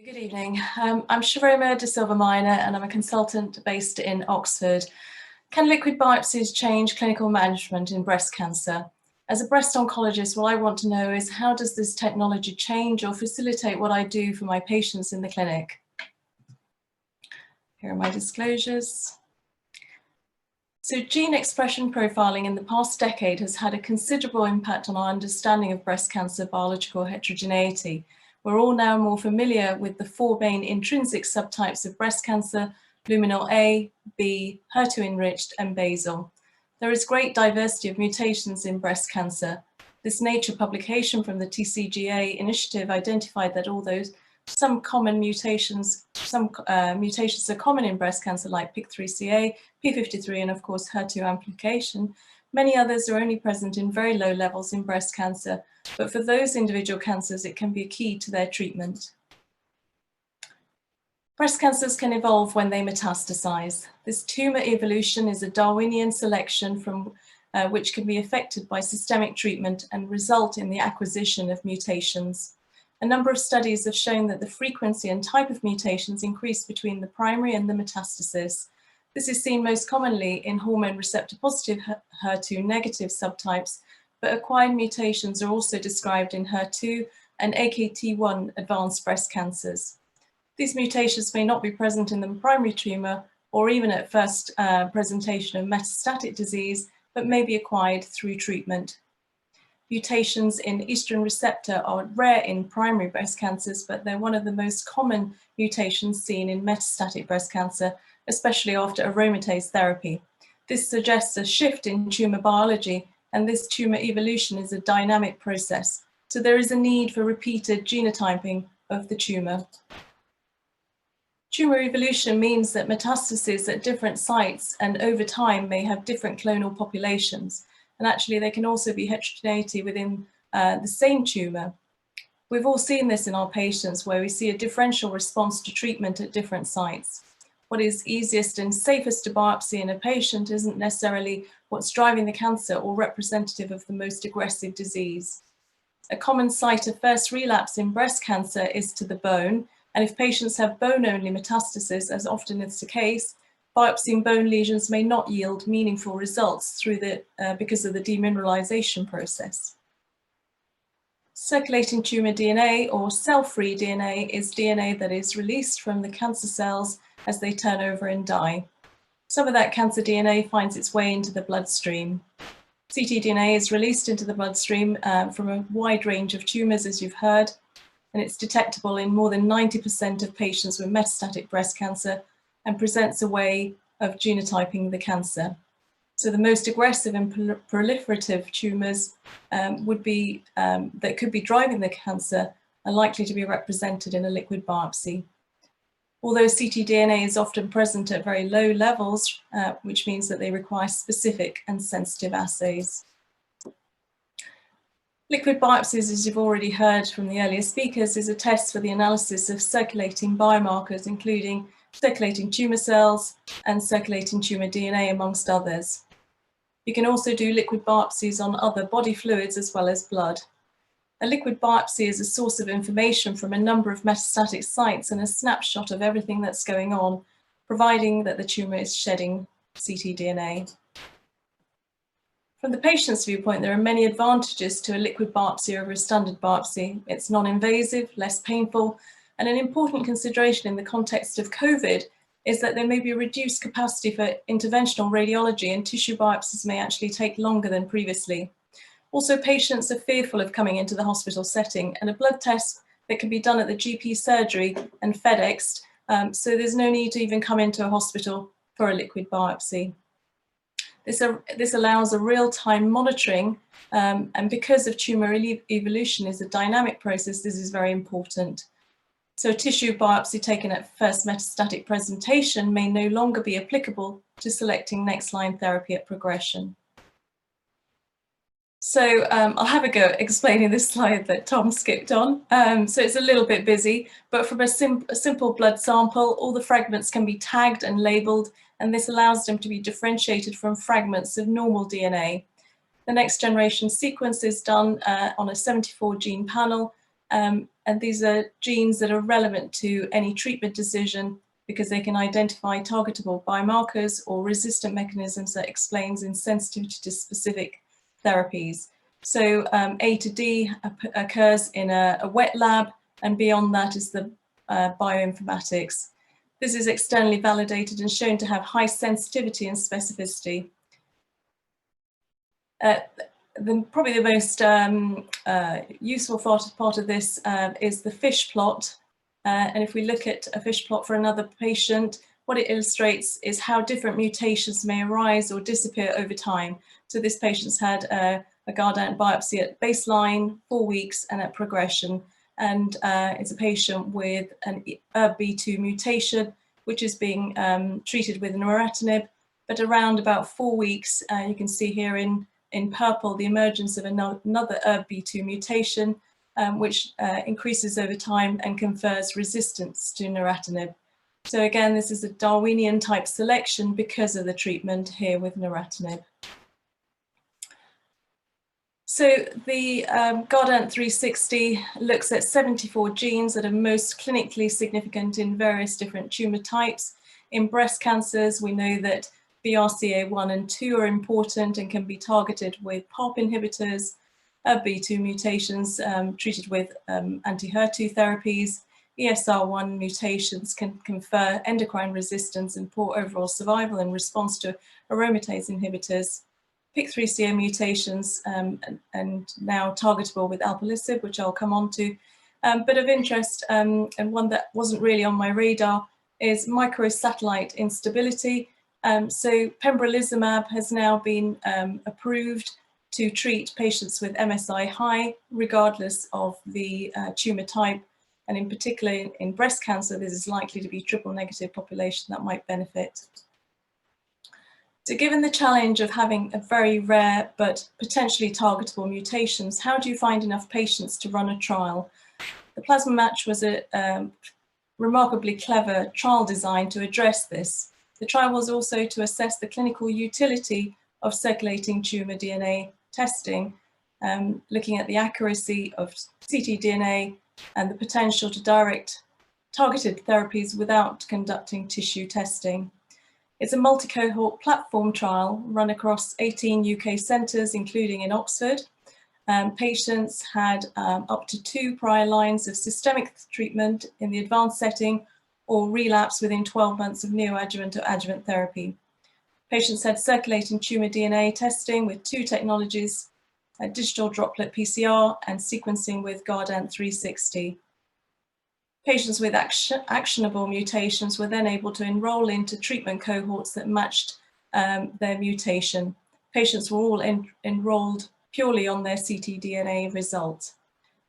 Good evening. I'm Shiroma De Silva-Minor and I'm a consultant based in Oxford. Can liquid biopsies change clinical management in breast cancer? As a breast oncologist, what I want to know is how does this technology change or facilitate what I do for my patients in the clinic? Here are my disclosures. So gene expression profiling in the past decade has had a considerable impact on our understanding of breast cancer biological heterogeneity. We're all now more familiar with the four main intrinsic subtypes of breast cancer: luminal A, B, HER2-enriched, and basal. There is great diversity of mutations in breast cancer. This Nature publication from the TCGA initiative identified that although some mutations are common in breast cancer, like PIK3CA, P53, and of course HER2 amplification, many others are only present in very low levels in breast cancer, but for those individual cancers, it can be a key to their treatment. Breast cancers can evolve when they metastasize. This tumor evolution is a Darwinian selection from which can be affected by systemic treatment and result in the acquisition of mutations. A number of studies have shown that the frequency and type of mutations increase between the primary and the metastasis. This is seen most commonly in hormone receptor positive HER2 negative subtypes, but acquired mutations are also described in HER2 and AKT1 advanced breast cancers. These mutations may not be present in the primary tumor or even at first presentation of metastatic disease, but may be acquired through treatment. Mutations in estrogen receptor are rare in primary breast cancers, but they're one of the most common mutations seen in metastatic breast cancer, especially after aromatase therapy. This suggests a shift in tumor biology, and this tumor evolution is a dynamic process. So there is a need for repeated genotyping of the tumor. Tumor evolution means that metastases at different sites and over time may have different clonal populations. And actually, there can also be heterogeneity within the same tumor. We've all seen this in our patients where we see a differential response to treatment at different sites. What is easiest and safest to biopsy in a patient isn't necessarily what's driving the cancer or representative of the most aggressive disease. A common site of first relapse in breast cancer is to the bone, and if patients have bone-only metastasis, as often is the case, biopsying bone lesions may not yield meaningful results because of the demineralization process. Circulating tumor DNA or cell-free DNA is DNA that is released from the cancer cells as they turn over and die. Some of that cancer DNA finds its way into the bloodstream. ctDNA is released into the bloodstream from a wide range of tumors, as you've heard, and it's detectable in more than 90% of patients with metastatic breast cancer and presents a way of genotyping the cancer. So the most aggressive and proliferative tumors that could be driving the cancer are likely to be represented in a liquid biopsy. Although ctDNA is often present at very low levels, which means that they require specific and sensitive assays. Liquid biopsies, as you've already heard from the earlier speakers, is a test for the analysis of circulating biomarkers, including circulating tumor cells and circulating tumor DNA, amongst others. You can also do liquid biopsies on other body fluids as well as blood. A liquid biopsy is a source of information from a number of metastatic sites and a snapshot of everything that's going on, providing that the tumor is shedding ctDNA. From the patient's viewpoint, there are many advantages to a liquid biopsy over a standard biopsy. It's non-invasive, less painful, and an important consideration in the context of COVID is that there may be a reduced capacity for interventional radiology, and tissue biopsies may actually take longer than previously. Also, patients are fearful of coming into the hospital setting, and a blood test that can be done at the GP surgery and FedExed, so there's no need to even come into a hospital for a liquid biopsy. This allows a real-time monitoring, and because of tumor evolution is a dynamic process, this is very important. So a tissue biopsy taken at first metastatic presentation may no longer be applicable to selecting next-line therapy at progression. So I'll have a go at explaining this slide that Tom skipped on. So it's a little bit busy, but from a simple blood sample, all the fragments can be tagged and labeled, and this allows them to be differentiated from fragments of normal DNA. The next generation sequence is done on a 74 gene panel, and And these are genes that are relevant to any treatment decision because they can identify targetable biomarkers or resistant mechanisms that explains insensitivity to specific therapies. So A to D occurs in a wet lab, and beyond that is the bioinformatics. This is externally validated and shown to have high sensitivity and specificity. Probably the most useful part of this is the fish plot. And if we look at a fish plot for another patient, what it illustrates is how different mutations may arise or disappear over time. So this patient's had a Guardant biopsy at baseline, 4 weeks, and at progression. And it's a patient with an ERB2 mutation, which is being treated with neratinib. But around about 4 weeks, you can see here in purple the emergence of another ERB2 mutation, which increases over time and confers resistance to neratinib. So again, this is a Darwinian type selection because of the treatment here with neratinib. So the Guardant 360 looks at 74 genes that are most clinically significant in various different tumor types. In breast cancers, we know that BRCA1 and 2 are important and can be targeted with PARP inhibitors. ERB2 mutations treated with anti-HER2 therapies. ESR1 mutations can confer endocrine resistance and poor overall survival in response to aromatase inhibitors. PIK3CA mutations and now targetable with alpelisib, which I'll come on to. But of interest, and one that wasn't really on my radar, is microsatellite instability. So pembrolizumab has now been approved to treat patients with MSI high, regardless of the tumor type. And in particular, in breast cancer, this is likely to be triple negative population that might benefit. So given the challenge of having a very rare but potentially targetable mutations, how do you find enough patients to run a trial? The plasma match was a remarkably clever trial design to address this. The trial was also to assess the clinical utility of circulating tumor DNA testing, looking at the accuracy of ctDNA and the potential to direct targeted therapies without conducting tissue testing. It's a multi-cohort platform trial run across 18 UK centres, including in Oxford. Patients had up to 2 prior lines of systemic treatment in the advanced setting or relapse within 12 months of neoadjuvant or adjuvant therapy. Patients had circulating tumour DNA testing with 2 technologies, digital droplet PCR and sequencing with Guardant 360. Patients with actionable mutations were then able to enroll into treatment cohorts that matched their mutation. Patients were all enrolled purely on their ctDNA result.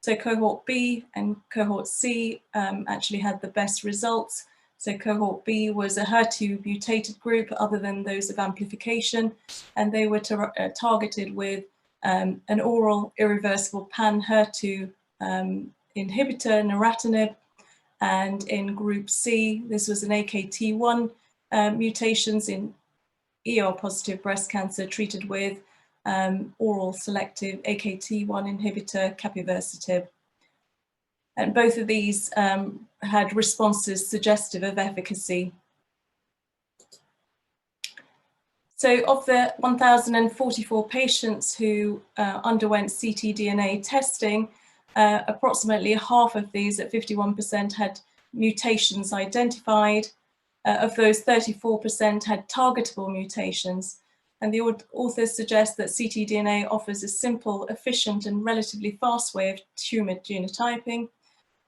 So cohort B and cohort C actually had the best results. So cohort B was a HER2 mutated group other than those of amplification, and they were targeted with an oral irreversible pan-HER2 inhibitor, neratinib. And in group C, this was an AKT1 mutations in ER positive breast cancer treated with oral selective AKT1 inhibitor capivasertib. And both of these had responses suggestive of efficacy. So of the 1,044 patients who underwent ctDNA testing, approximately half of these, at 51%, had mutations identified. Of those, 34% had targetable mutations. And the authors suggest that ctDNA offers a simple, efficient, and relatively fast way of tumor genotyping,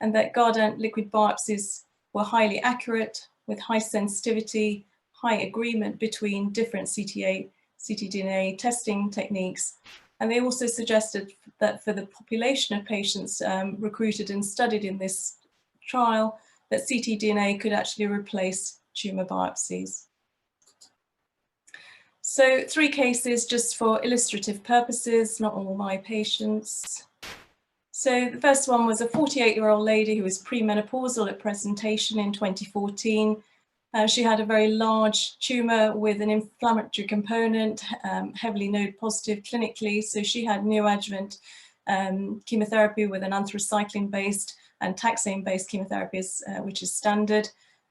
and that Guardant liquid biopsies were highly accurate with high sensitivity, high agreement between different ctDNA testing techniques. And they also suggested that for the population of patients recruited and studied in this trial, that ctDNA could actually replace tumor biopsies. So 3 cases just for illustrative purposes, not all my patients. So the first one was a 48-year-old lady who was premenopausal at presentation in 2014. She had a very large tumour with an inflammatory component, heavily node positive clinically. So she had neoadjuvant chemotherapy with an anthracycline-based and taxane-based chemotherapy, which is standard.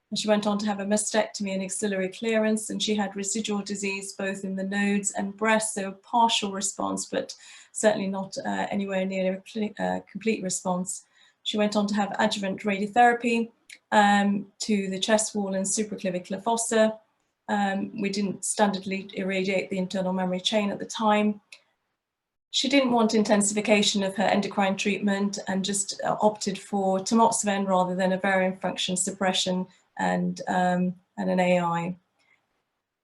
And she went on to have a mastectomy and axillary clearance, and she had residual disease both in the nodes and breast, so partial response, but certainly not anywhere near a complete response. She went on to have adjuvant radiotherapy to the chest wall and supraclavicular fossa. We didn't standardly irradiate the internal mammary chain at the time. She didn't want intensification of her endocrine treatment and just opted for tamoxifen rather than ovarian function suppression and an AI.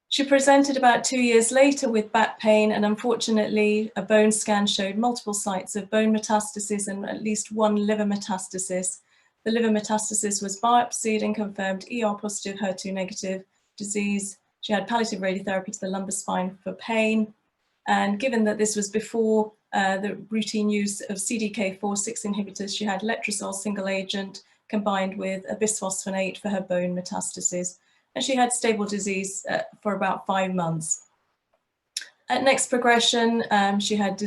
She presented about 2 years later with back pain, and unfortunately a bone scan showed multiple sites of bone metastasis and at least one liver metastasis. The liver metastasis was biopsied and confirmed ER positive, HER2 negative disease. She had palliative radiotherapy to the lumbar spine for pain. And given that this was before the routine use of CDK4/6 inhibitors, she had letrozole single agent combined with a bisphosphonate for her bone metastasis. And she had stable disease for about 5 months. At next progression, she had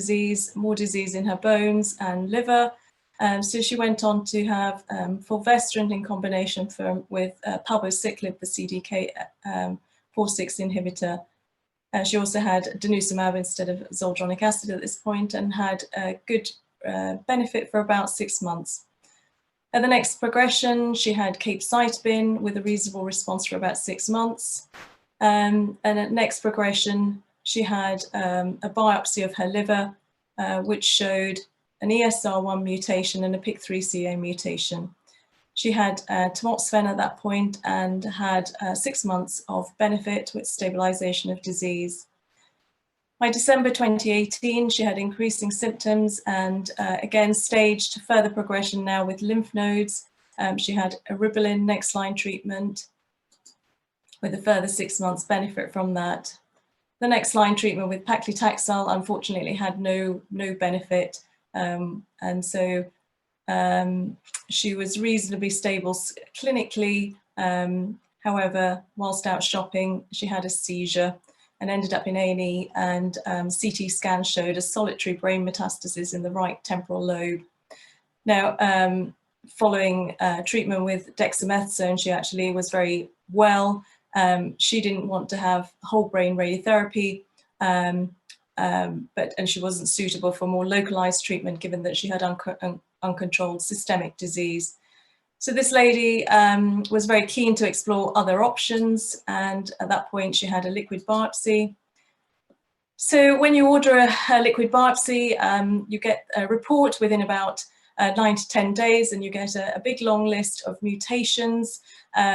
more disease in her bones and liver. So she went on to have fulvestrant in combination with palbociclib, the CDK4/6 inhibitor. She also had denosumab instead of zoldronic acid at this point and had a good benefit for about 6 months. At the next progression, she had capecitabine with a reasonable response for about 6 months. And at next progression, she had a biopsy of her liver, which showed an ESR1 mutation and a PIK3CA mutation. She had tamoxifen at that point and had 6 months of benefit with stabilization of disease. By December 2018, she had increasing symptoms and again staged further progression now with lymph nodes. She had eribulin next line treatment with a further 6 months benefit from that. The next line treatment with paclitaxel unfortunately had no benefit, and so she was reasonably stable clinically. However, whilst out shopping, she had a seizure and ended up in A&E, and CT scan showed a solitary brain metastasis in the right temporal lobe. Now, following treatment with dexamethasone, she actually was very well. She didn't want to have whole brain radiotherapy, and she wasn't suitable for more localized treatment given that she had uncontrolled systemic disease. So this lady was very keen to explore other options, and at that point she had a liquid biopsy. So when you order a liquid biopsy, you get a report within about 9 to 10 days, and you get a big long list of mutations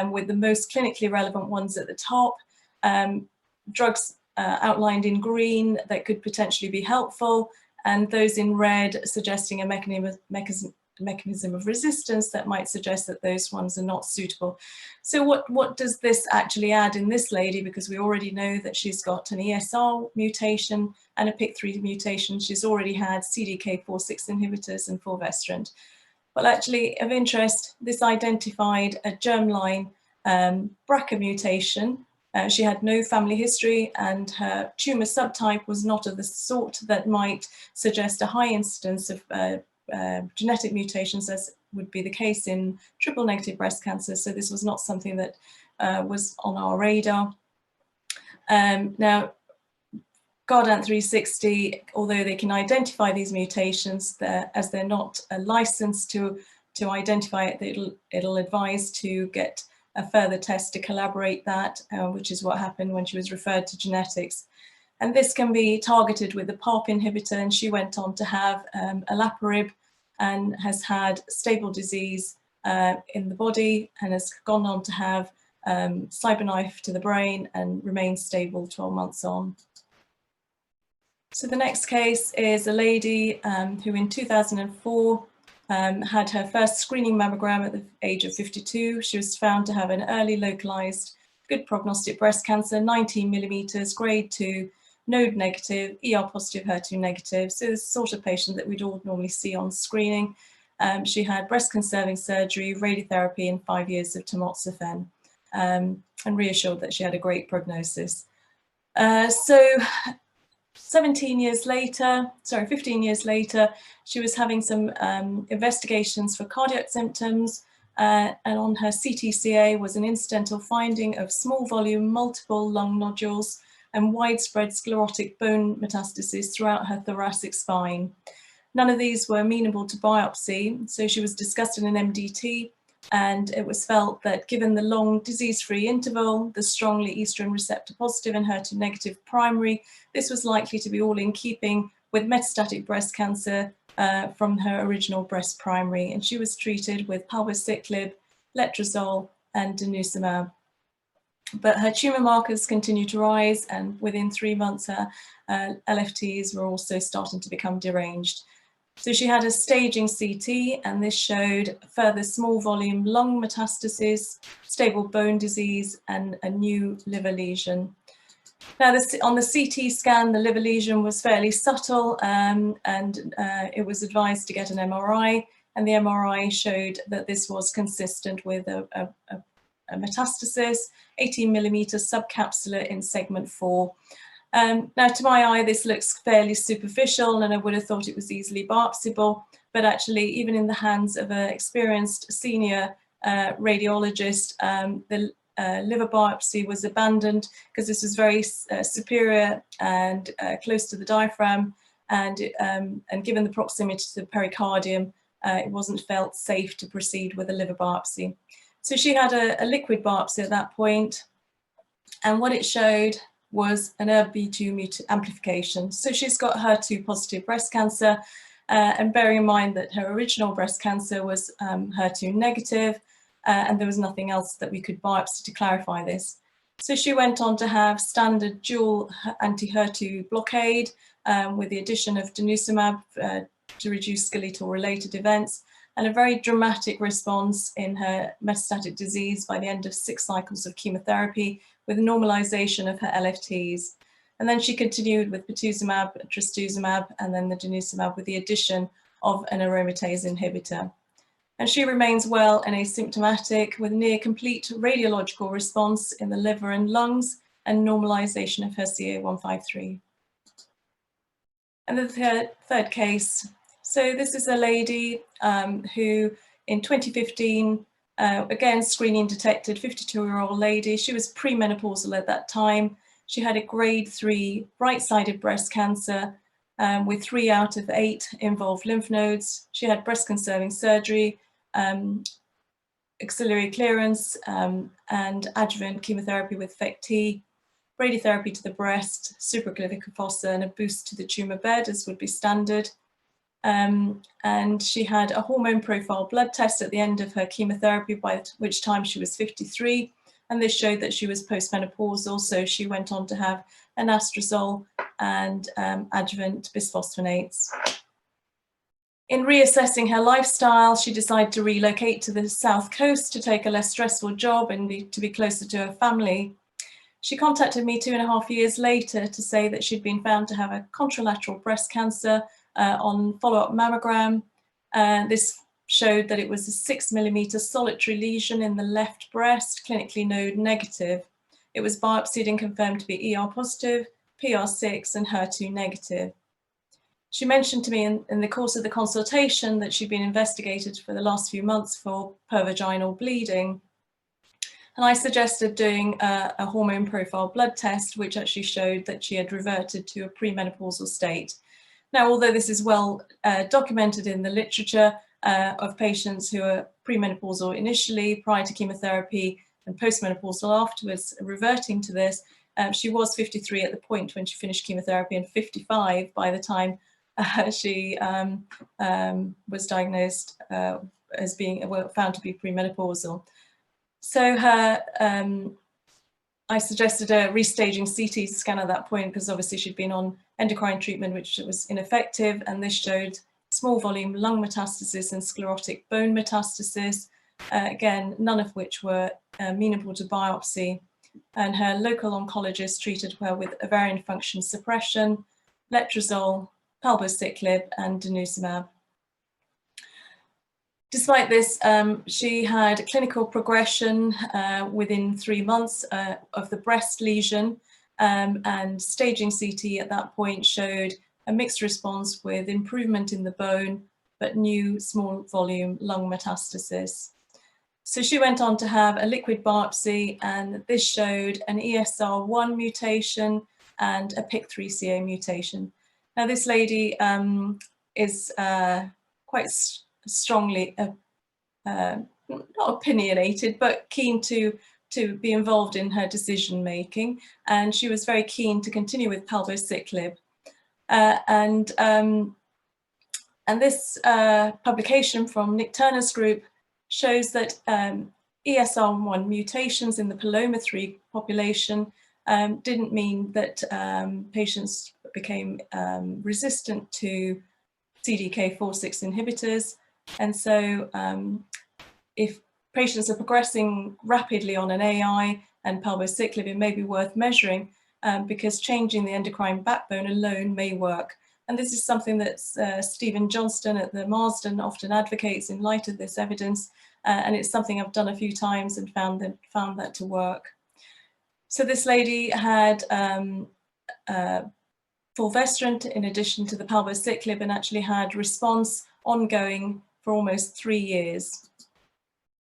with the most clinically relevant ones at the top. Drugs outlined in green that could potentially be helpful, and those in red suggesting a mechanism of resistance that might suggest that those ones are not suitable. So what does this actually add in this lady? Because we already know that she's got an ESR mutation and a PIK3 mutation. She's already had CDK4/6 inhibitors and fulvestrant. Well, actually, of interest, this identified a germline BRCA mutation. She had no family history, and her tumour subtype was not of the sort that might suggest a high incidence of genetic mutations, as would be the case in triple negative breast cancer. So this was not something that was on our radar. Now, Guardant 360, although they can identify these mutations, as they're not licensed to identify it, it'll advise to get a further test to collaborate that, which is what happened when she was referred to genetics. And this can be targeted with the PARP inhibitor, and she went on to have olaparib and has had stable disease in the body and has gone on to have cyberknife to the brain and remained stable 12 months on. So the next case is a lady who in 2004 had her first screening mammogram at the age of 52. She was found to have an early localized, good prognostic breast cancer, 19 millimeters, grade 2, node negative, ER positive, HER2 negative. So this sort of patient that we'd all normally see on screening. She had breast conserving surgery, radiotherapy, and 5 years of tamoxifen, and reassured that she had a great prognosis. So 15 years later, she was having some investigations for cardiac symptoms, and on her CTCA was an incidental finding of small volume, multiple lung nodules and widespread sclerotic bone metastases throughout her thoracic spine. None of these were amenable to biopsy, so she was discussed in an MDT, and it was felt that given the long disease-free interval, the strongly estrogen receptor positive and HER2 negative primary, this was likely to be all in keeping with metastatic breast cancer from her original breast primary, and she was treated with palbociclib, letrozole and denosumab. But her tumour markers continued to rise, and within 3 months her LFTs were also starting to become deranged. So she had a staging CT, and this showed further small volume lung metastases, stable bone disease and a new liver lesion. Now on the CT scan, the liver lesion was fairly subtle, and it was advised to get an MRI, and the MRI showed that this was consistent with a metastasis, 18mm subcapsular in segment 4. Now, to my eye, this looks fairly superficial, and I would have thought it was easily biopsiable, but actually, even in the hands of an experienced senior radiologist, the liver biopsy was abandoned because this was very superior and close to the diaphragm, and given the proximity to the pericardium, it wasn't felt safe to proceed with a liver biopsy. So she had a liquid biopsy at that point, and what it showed was an ERBB2 amplification. So she's got HER2 positive breast cancer, and bearing in mind that her original breast cancer was HER2 negative, and there was nothing else that we could biopsy to clarify this. So she went on to have standard dual anti-HER2 blockade with the addition of denosumab to reduce skeletal related events, and a very dramatic response in her metastatic disease by the end of 6 cycles of chemotherapy, with normalization of her LFTs. And then she continued with pertuzumab, trastuzumab, and then the denosumab with the addition of an aromatase inhibitor. And she remains well and asymptomatic, with near complete radiological response in the liver and lungs and normalization of her CA153. And the third case. So this is a lady who in 2015, again, screening detected, 52-year-old lady. She was premenopausal at that time. She had a grade 3 right-sided breast cancer with 3 out of 8 involved lymph nodes. She had breast-conserving surgery, axillary clearance, and adjuvant chemotherapy with FEC-T, radiotherapy to the breast, supraclavicular fossa, and a boost to the tumour bed, as would be standard. And she had a hormone profile blood test at the end of her chemotherapy, by which time she was 53, and this showed that she was postmenopausal, so she went on to have anastrozole and adjuvant bisphosphonates. In reassessing her lifestyle, she decided to relocate to the south coast to take a less stressful job and to be closer to her family. She contacted me 2.5 years later to say that she'd been found to have a contralateral breast cancer on follow-up mammogram. This showed that it was a 6mm solitary lesion in the left breast, clinically node negative. It was biopsied and confirmed to be ER positive, PR6 and HER2 negative. She mentioned to me in the course of the consultation that she'd been investigated for the last few months for pervaginal bleeding. And I suggested doing a hormone profile blood test, which actually showed that she had reverted to a premenopausal state. Now, although this is well documented in the literature of patients who are premenopausal initially, prior to chemotherapy, and postmenopausal afterwards, reverting to this, she was 53 at the point when she finished chemotherapy and 55 by the time she was diagnosed as being found to be premenopausal. So I suggested a restaging CT scan at that point, because obviously she'd been on endocrine treatment, which was ineffective, and this showed small volume lung metastasis and sclerotic bone metastasis, again, none of which were amenable to biopsy. And her local oncologist treated her with ovarian function suppression, letrozole, palbociclib, and denosumab. Despite this, she had clinical progression within 3 months of the breast lesion, and staging CT at that point showed a mixed response with improvement in the bone, but new small volume lung metastasis. So she went on to have a liquid biopsy, and this showed an ESR1 mutation and a PIK3CA mutation. Now this lady is quite strongly, not opinionated, but keen to be involved in her decision making, and she was very keen to continue with palbociclib. And this publication from Nick Turner's group shows that ESR1 mutations in the Paloma-3 population didn't mean that patients became resistant to CDK4/6 inhibitors. And so if patients are progressing rapidly on an AI and palbociclib, it may be worth measuring because changing the endocrine backbone alone may work. And this is something that Stephen Johnston at the Marsden often advocates in light of this evidence. And it's something I've done a few times and found that to work. So this lady had fulvestrant in addition to the palbociclib, and actually had response ongoing for almost 3 years.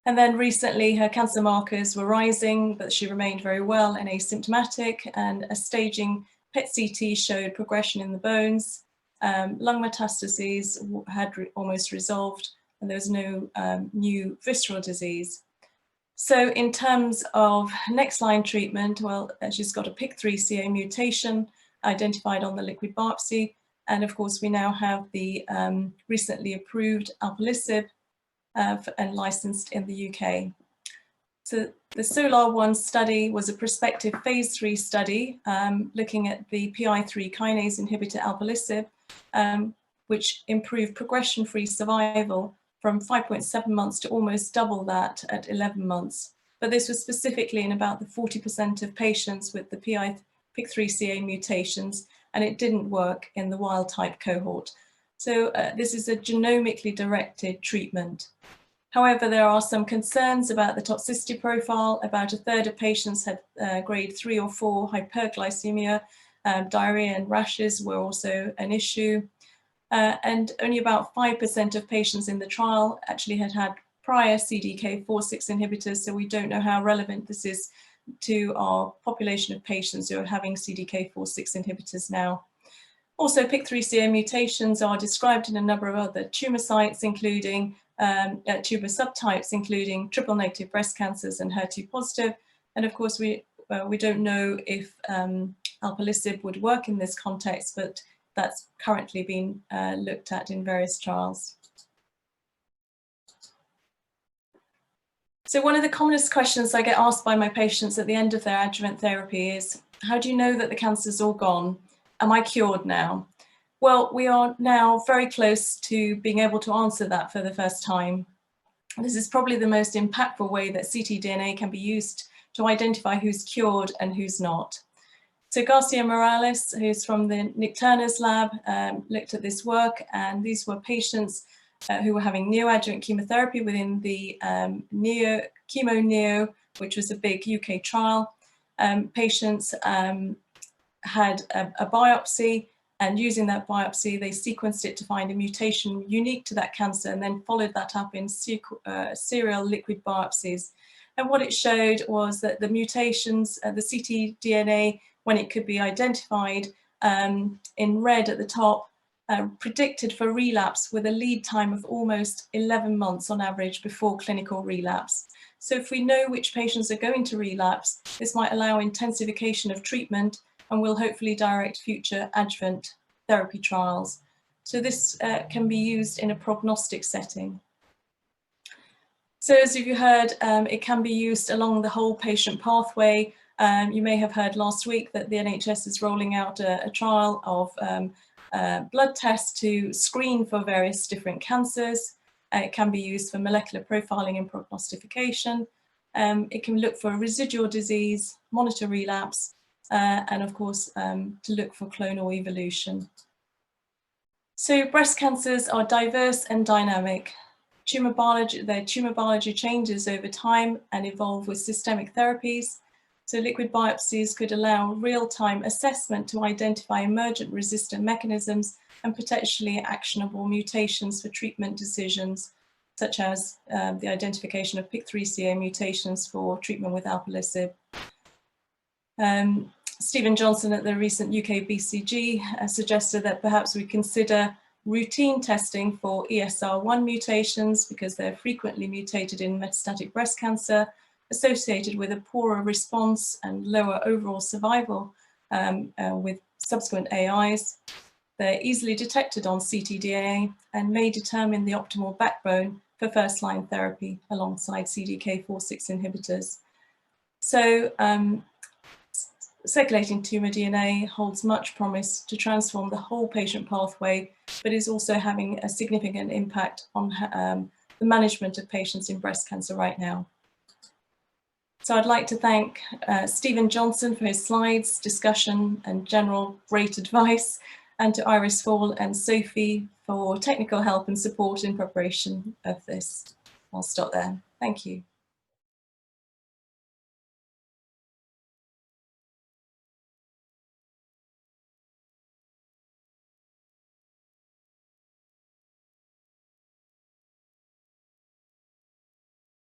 And then recently her cancer markers were rising, but she remained very well and asymptomatic, and a staging PET-CT showed progression in the bones. Lung metastases had almost resolved, and there was no new visceral disease. So in terms of next line treatment, well, she's got a PIK3CA mutation identified on the liquid biopsy. And of course, we now have the recently approved alpelisib and licensed in the UK. So the SOLAR-1 study was a prospective phase 3 study looking at the PI3 kinase inhibitor alpelisib, which improved progression-free survival from 5.7 months to almost double that at 11 months. But this was specifically in about the 40% of patients with the PIK3CA mutations, and it didn't work in the wild type cohort. So this is a genomically directed treatment. However, there are some concerns about the toxicity profile. About a third of patients had grade 3 or 4 hyperglycemia. Diarrhea and rashes were also an issue. And only about 5% of patients in the trial actually had prior CDK4/6 inhibitors, so we don't know how relevant this is to our population of patients who are having CDK4/6 inhibitors now. Also, PIK3CA mutations are described in a number of other tumour sites, including tumour subtypes, including triple negative breast cancers and HER2 positive. And of course, we don't know if alpelisib would work in this context, but that's currently being looked at in various trials. So one of the commonest questions I get asked by my patients at the end of their adjuvant therapy is, how do you know that the cancer's all gone? Am I cured now? Well, we are now very close to being able to answer that for the first time. This is probably the most impactful way that ctDNA can be used to identify who's cured and who's not. So Garcia Morales, who's from the Nick Turner's lab, looked at this work, and these were patients who were having neoadjuvant chemotherapy within the Chemo-Neo, which was a big UK trial. Patients had a biopsy, and using that biopsy, they sequenced it to find a mutation unique to that cancer, and then followed that up in serial liquid biopsies. And what it showed was that the mutations, the ctDNA, when it could be identified in red at the top, predicted for relapse with a lead time of almost 11 months on average before clinical relapse. So if we know which patients are going to relapse, this might allow intensification of treatment and will hopefully direct future adjuvant therapy trials. So this can be used in a prognostic setting. So as you heard, it can be used along the whole patient pathway. You may have heard last week that the NHS is rolling out a trial of blood tests to screen for various different cancers. It can be used for molecular profiling and prognostication. It can look for residual disease, monitor relapse, and of course, to look for clonal evolution. So breast cancers are diverse and dynamic. Their tumor biology changes over time and evolve with systemic therapies. So liquid biopsies could allow real-time assessment to identify emergent resistant mechanisms and potentially actionable mutations for treatment decisions, such as the identification of PIK3CA mutations for treatment with alpelisib. Stephen Johnson at the recent UK BCG suggested that perhaps we consider routine testing for ESR1 mutations because they're frequently mutated in metastatic breast cancer, associated with a poorer response and lower overall survival with subsequent AIs. They're easily detected on ctDNA and may determine the optimal backbone for first-line therapy alongside CDK4/6 inhibitors. So circulating tumour DNA holds much promise to transform the whole patient pathway, but is also having a significant impact on the management of patients in breast cancer right now. So I'd like to thank Stephen Johnson for his slides, discussion and general great advice, and to Iris Fall and Sophie for technical help and support in preparation of this. I'll stop there. Thank you.